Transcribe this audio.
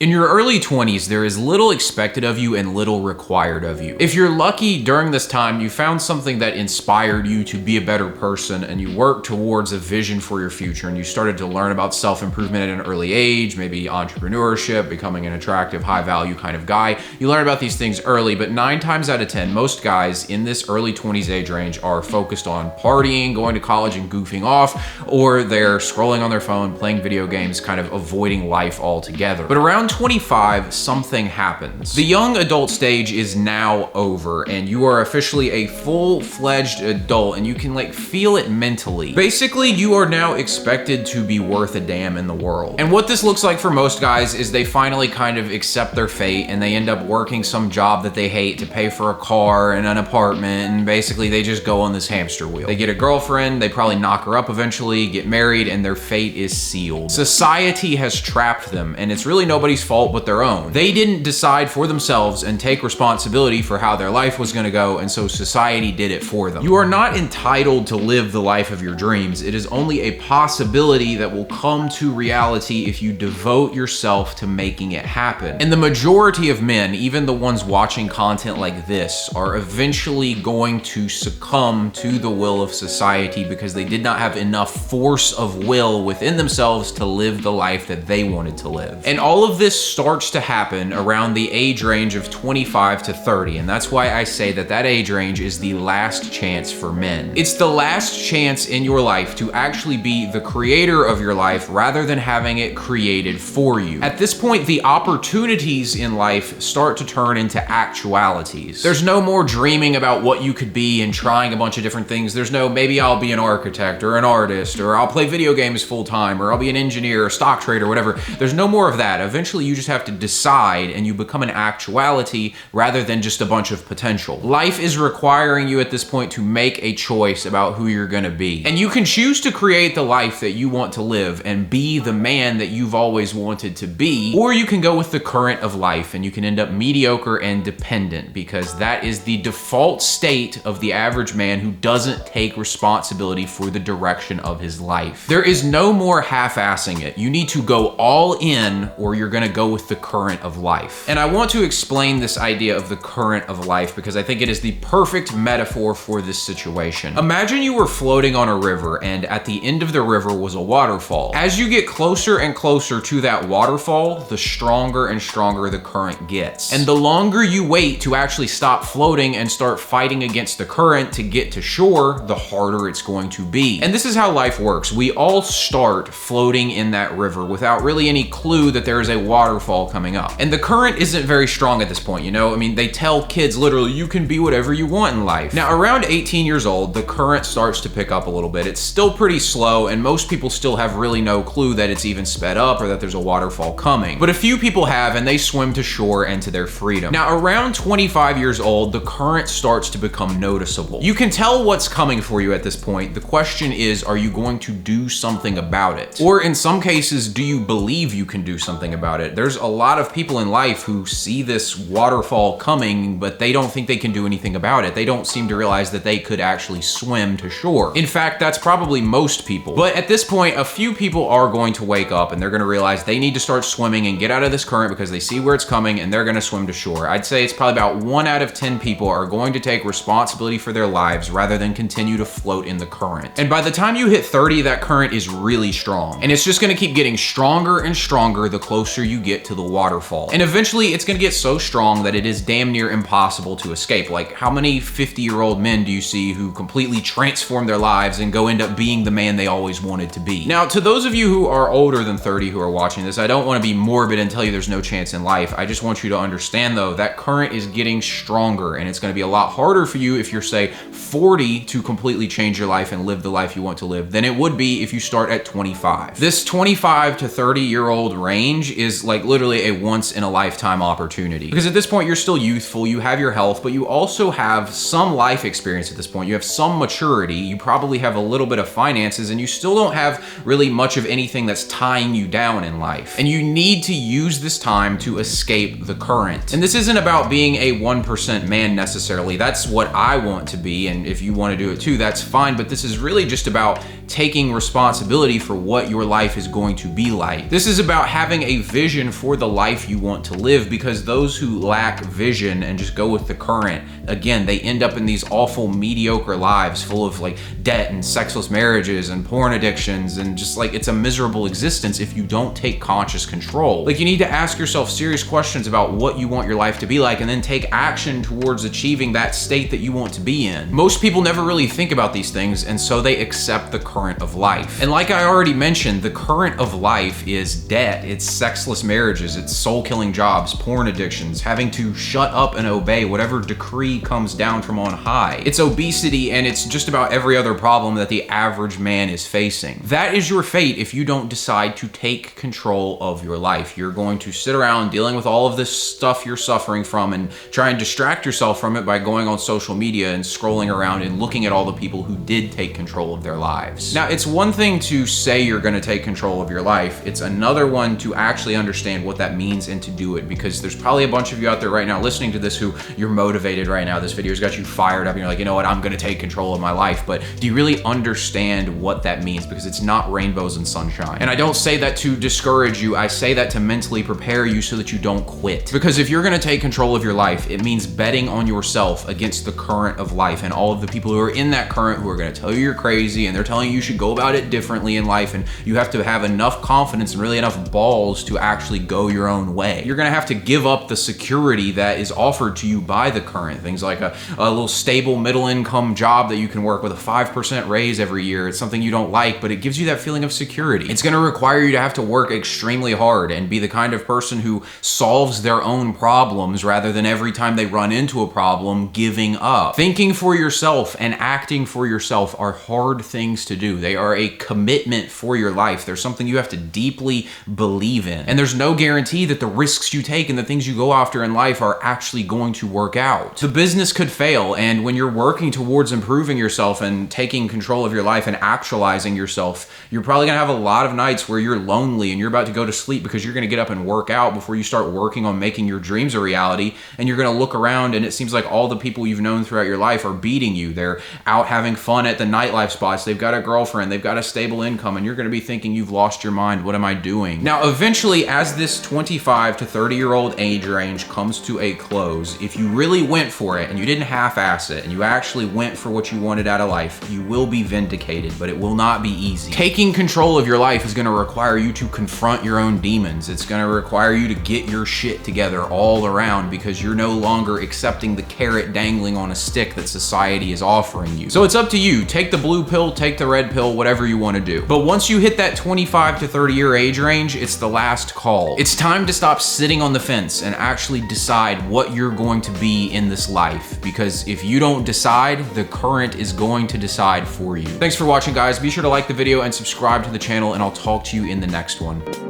In your early 20s, there is little expected of you and little required of you. If you're lucky during this time, you found something that inspired you to be a better person and you worked towards a vision for your future and you started to learn about self-improvement at an early age, maybe entrepreneurship, becoming an attractive, high-value kind of guy. You learn about these things early, but 9 times out of 10, most guys in this early 20s age range are focused on partying, going to college and goofing off, or they're scrolling on their phone, playing video games, kind of avoiding life altogether. But around 25, something happens. The young adult stage is now over and you are officially a full-fledged adult and you can feel it mentally. Basically, you are now expected to be worth a damn in the world. And what this looks like for most guys is they finally kind of accept their fate and they end up working some job that they hate to pay for a car and an apartment, and basically they just go on this hamster wheel. They get a girlfriend, they probably knock her up eventually, get married, and their fate is sealed. Society has trapped them and it's really nobody's fault but their own. They didn't decide for themselves and take responsibility for how their life was gonna go, and so society did it for them. You are not entitled to live the life of your dreams. It is only a possibility that will come to reality if you devote yourself to making it happen. And the majority of men, even the ones watching content like this, are eventually going to succumb to the will of society because they did not have enough force of will within themselves to live the life that they wanted to live. And all of this starts to happen around the age range of 25 to 30, and that's why I say that that age range is the last chance for men. It's the last chance in your life to actually be the creator of your life rather than having it created for you. At this point, the opportunities in life start to turn into actualities. There's no more dreaming about what you could be and trying a bunch of different things. There's no, maybe I'll be an architect or an artist, or I'll play video games full time, or I'll be an engineer or stock trader, whatever. There's no more of that. Eventually, you just have to decide and you become an actuality rather than just a bunch of potential. Life is requiring you at this point to make a choice about who you're gonna be. And you can choose to create the life that you want to live and be the man that you've always wanted to be, or you can go with the current of life and you can end up mediocre and dependent, because that is the default state of the average man who doesn't take responsibility for the direction of his life. There is no more half-assing it. You need to go all in or you're gonna go with the current of life. And I want to explain this idea of the current of life because I think it is the perfect metaphor for this situation. Imagine you were floating on a river and at the end of the river was a waterfall. As you get closer and closer to that waterfall, the stronger and stronger the current gets. And the longer you wait to actually stop floating and start fighting against the current to get to shore, the harder it's going to be. And this is how life works. We all start floating in that river without really any clue that there is a waterfall coming up. And the current isn't very strong at this point, you know? I mean, they tell kids literally, you can be whatever you want in life. Now, around 18 years old, the current starts to pick up a little bit. It's still pretty slow, and most people still have really no clue that it's even sped up or that there's a waterfall coming. But a few people have, and they swim to shore and to their freedom. Now, around 25 years old, the current starts to become noticeable. You can tell what's coming for you at this point. The question is, are you going to do something about it? Or in some cases, do you believe you can do something about it? There's a lot of people in life who see this waterfall coming, but they don't think they can do anything about it. They don't seem to realize that they could actually swim to shore. In fact, that's probably most people. But at this point, a few people are going to wake up and they're gonna realize they need to start swimming and get out of this current because they see where it's coming and they're gonna swim to shore. I'd say it's probably about 1 out of 10 people are going to take responsibility for their lives rather than continue to float in the current. And by the time you hit 30, that current is really strong. And it's just gonna keep getting stronger and stronger the closer you get to the waterfall. And eventually it's gonna get so strong that it is damn near impossible to escape. Like, how many 50-year-old men do you see who completely transform their lives and go end up being the man they always wanted to be? Now, to those of you who are older than 30 who are watching this, I don't wanna be morbid and tell you there's no chance in life. I just want you to understand though, that current is getting stronger and it's gonna be a lot harder for you if you're, say, 40 to completely change your life and live the life you want to live than it would be if you start at 25. This 25 to 30-year-old range is like literally a once-in-a-lifetime opportunity. Because at this point, you're still youthful, you have your health, but you also have some life experience at this point. You have some maturity, you probably have a little bit of finances, and you still don't have really much of anything that's tying you down in life. And you need to use this time to escape the current. And this isn't about being a 1% man necessarily. That's what I want to be, and if you want to do it too, that's fine, but this is really just about taking responsibility for what your life is going to be like. This is about having a vision vision for the life you want to live, because those who lack vision and just go with the current, again, they end up in these awful mediocre lives full of like debt and sexless marriages and porn addictions, and just like it's a miserable existence if you don't take conscious control. Like, you need to ask yourself serious questions about what you want your life to be like, and then take action towards achieving that state that you want to be in. Most people never really think about these things, and so they accept the current of life. And like I already mentioned, the current of life is debt, it's sexless marriages, it's soul-killing jobs, porn addictions, having to shut up and obey whatever decree comes down from on high. It's obesity, and it's just about every other problem that the average man is facing. That is your fate if you don't decide to take control of your life. You're going to sit around dealing with all of this stuff you're suffering from and try and distract yourself from it by going on social media and scrolling around and looking at all the people who did take control of their lives. Now, it's one thing to say you're going to take control of your life. It's another one to actually understand what that means and to do it, because there's probably a bunch of you out there right now listening to this who you're motivated right now. This video's got you fired up and you're like, you know what, I'm going to take control of my life. But do you really understand what that means? Because it's not rainbows and sunshine. And I don't say that to discourage you. I say that to mentally prepare you so that you don't quit. Because if you're going to take control of your life, it means betting on yourself against the current of life and all of the people who are in that current who are going to tell you you're crazy, and they're telling you should go about it differently in life, and you have to have enough confidence and really enough balls to actually go your own way. You're going to have to give up the security that is offered to you by the current. Things like a little stable middle income job that you can work with, a 5% raise every year. It's something you don't like, but it gives you that feeling of security. It's going to require you to have to work extremely hard and be the kind of person who solves their own problems rather than every time they run into a problem giving up. Thinking for yourself and acting for yourself are hard things to do. They are a commitment for your life. They're something you have to deeply believe in. And there's no guarantee that the risks you take and the things you go after in life are actually going to work out. The business could fail, and when you're working towards improving yourself and taking control of your life and actualizing yourself, you're probably gonna have a lot of nights where you're lonely and you're about to go to sleep because you're gonna get up and work out before you start working on making your dreams a reality. And you're gonna look around and it seems like all the people you've known throughout your life are beating you. They're out having fun at the nightlife spots. They've got a girlfriend, they've got a stable income, and you're gonna be thinking you've lost your mind. What am I doing? Now, eventually, as this 25 to 30-year-old age range comes to a close, if you really went for it and you didn't half-ass it and you actually went for what you wanted out of life, you will be vindicated, but it will not be easy. Taking control of your life is gonna require you to confront your own demons. It's gonna require you to get your shit together all around, because you're no longer accepting the carrot dangling on a stick that society is offering you. So it's up to you. Take the blue pill, take the red pill, whatever you wanna do. But once you hit that 25 to 30-year age range, it's the last call. It's time to stop sitting on the fence and actually decide what you're going to be in this life, because if you don't decide, the current is going to decide for you. Thanks for watching, guys. Be sure to like the video and subscribe to the channel, and I'll talk to you in the next one.